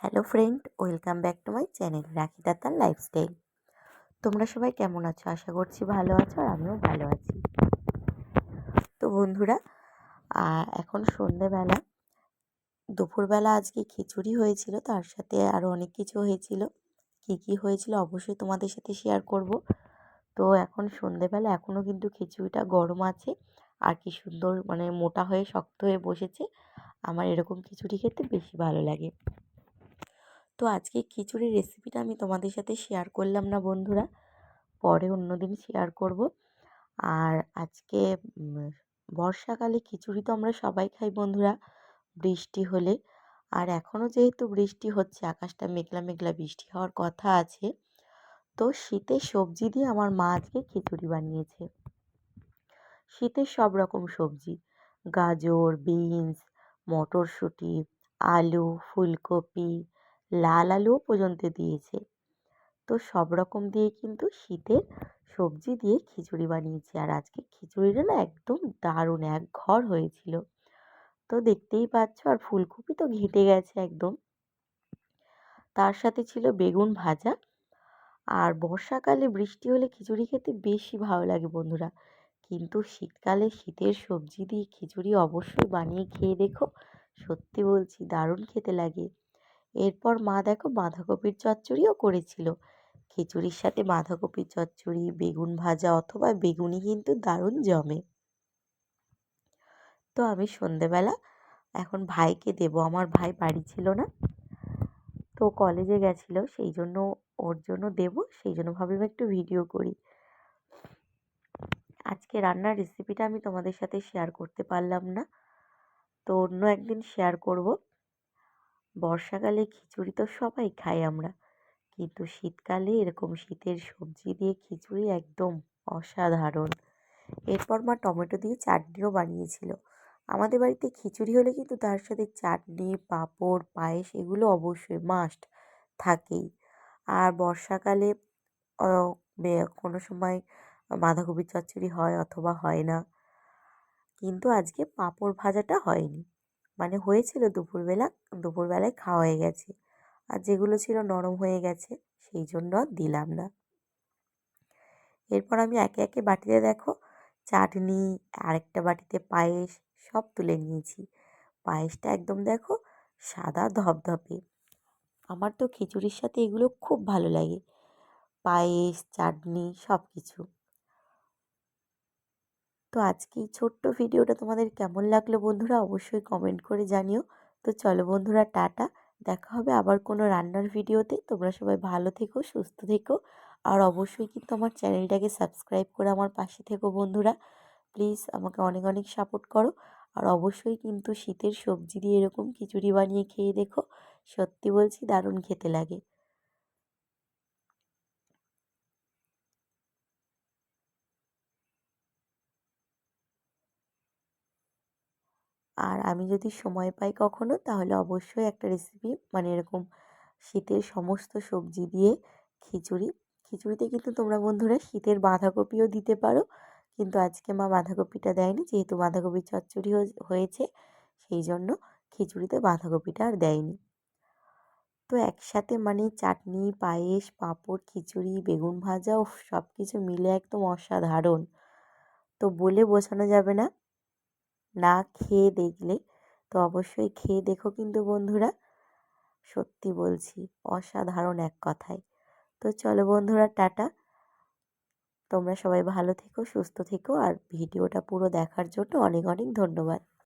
Hello friend, welcome back to my channel রাখি দাতার lifestyle. তোমরা সবাই কেমন আছো? আশা করছি ভালো আছো, আর আমিও ভালো আছি। তো বন্ধুরা, এখন সন্ধেবেলা, দুপুরবেলা আজকে খিচুড়ি হয়েছিল, তার সাথে আরও অনেক কিছু হয়েছিল। কি কি হয়েছিল অবশ্যই তোমাদের সাথে শেয়ার করব। তো এখন সন্ধেবেলা, এখনও কিন্তু খিচুড়িটা গরম আছে, আর কি সুন্দর মানে মোটা হয়ে শক্ত হয়ে বসেছে। আমার এরকম খিচুড়ি খেতে বেশি ভালো লাগে। তো আজকে খিচুড়ির রেসিপিটা আমি তোমাদের সাথে শেয়ার করলাম না বন্ধুরা, পরে অন্যদিন শেয়ার করব। আর আজকে বর্ষাকালে খিচুড়ি তো আমরা সবাই খাই বন্ধুরা, বৃষ্টি হলে। আর এখনও যেহেতু বৃষ্টি হচ্ছে, আকাশটা মেঘলা মেঘলা, বৃষ্টি হওয়ার কথা আছে। তো শীতের সবজি দিয়ে আমার মা আজকে খিচুড়ি বানিয়েছে। শীতের সব রকম সবজি, গাজর, বিনস, মটরশুঁটি, আলু, ফুলকপি, লাল আলুও পর্যন্ত দিয়েছে। তো সব রকম দিয়ে কিন্তু শীতের সবজি দিয়ে খিচুড়ি বানিয়েছি। আর আজকে খিচুড়িটা না একদম দারুণ, এক ঘর হয়েছিল। তো দেখতেই পাচ্ছ, আর ফুলকপি তো ঘেঁটে গেছে একদম। তার সাথে ছিল বেগুন ভাজা। আর বর্ষাকালে বৃষ্টি হলে খিচুড়ি খেতে বেশি ভালো লাগে বন্ধুরা, কিন্তু শীতকালে শীতের সবজি দিয়ে খিচুড়ি অবশ্যই বানিয়ে খেয়ে দেখো। সত্যি বলছি, দারুণ খেতে লাগে। এরপর মা দেখো বাঁধাকপির চচ্চড়িও করেছিল। খিচুড়ির সাথে বাঁধাকপির চচ্চড়ি, বেগুন ভাজা অথবা বেগুনি কিন্তু দারুণ জমে। তো আমি সন্ধেবেলা এখন ভাইকে দেব, আমার ভাই বাড়ি ছিল না, তো কলেজে গেছিলো, সেই জন্য ওর জন্য দেব, সেই জন্য ভাবলাম একটু ভিডিও করি। আজকে রান্নার রেসিপিটা আমি তোমাদের সাথে শেয়ার করতে পারলাম না, তো অন্য একদিন শেয়ার করব। বর্ষাকালে খিচুড়ি তো সবাই খাই আমরা, কিন্তু শীতকালে এরকম শীতের সবজি দিয়ে খিচুড়ি একদম অসাধারণ। এরপর মা টমেটো দিয়ে চাটনিও বানিয়েছিল। আমাদের বাড়িতে খিচুড়ি হলে কিন্তু তার সাথে চাটনি, পাঁপড়, পায়েস এগুলো অবশ্যই মাস্ট থাকেই। আর বর্ষাকালে কোনো সময় বাঁধাকপির চচ্চড়ি হয় অথবা হয় না, কিন্তু আজকে পাঁপড় ভাজাটা হয়নি। মানে হয়েছিল দুপুরবেলায় খাওয়া হয়ে গেছে, আর যেগুলো ছিল নরম হয়ে গেছে, সেই জন্য আর দিলাম না। এরপর আমি একে একে বাটিতে দেখো চাটনি, আরেকটা বাটিতে পায়েস সব তুলে নিয়েছি। পায়েসটা একদম দেখো সাদা ধপধপে। আমার তো খিচুড়ির সাথে এগুলো খুব ভালো লাগে, পায়েস, চাটনি সব কিছু। তো আজকে এই ছোট্ট ভিডিওটা তোমাদের কেমন লাগলো বন্ধুরা, অবশ্যই কমেন্ট করে জানিও। তো চলো বন্ধুরা, টাটা। দেখা হবে আবার কোনো রান্নার ভিডিওতে। তোমরা সবাই ভালো থেকো, সুস্থ থেকো, আর অবশ্যই কিন্তু আমার চ্যানেলটাকে সাবস্ক্রাইব করে আমার পাশে থেকো বন্ধুরা। প্লিজ আমাকে অনেক অনেক সাপোর্ট করো। আর অবশ্যই কিন্তু শীতের সবজি দিয়ে এরকম খিচুড়ি বানিয়ে খেয়ে দেখো, সত্যি বলছি দারুণ খেতে লাগে। আর আমি যদি সময় পাই কখনো, তাহলে অবশ্যই একটা রেসিপি মানে এরকম শীতের সমস্ত সবজি দিয়ে খিচুড়ি। খিচুড়িতে কিন্তু তোমরা বন্ধুরা শীতের বাঁধাকপিও দিতে পারো, কিন্তু আজকে মা বাঁধাকপিটা দেয়নি, যেহেতু বাঁধাকপির চচ্চড়ি হয়েছে, সেই জন্য খিচুড়িতে বাঁধাকপিটা আর দেয়নি। তো একসাথে মানে চাটনি, পায়েস, পাঁপড়, খিচুড়ি, বেগুন ভাজা, ও সব কিছু মিলে একদম অসাধারণ। তো বলে বোঝানো যাবে না, না খেয়ে দেখলে। তো অবশ্যই খেয়ে দেখো কিন্তু বন্ধুরা, সত্যি বলছি অসাধারণ এক কথায়। তো চলো বন্ধুরা, টাটা। তোমরা সবাই ভালো থেকো, সুস্থ থেকো, আর ভিডিওটা পুরো দেখার জন্য অনেক অনেক ধন্যবাদ।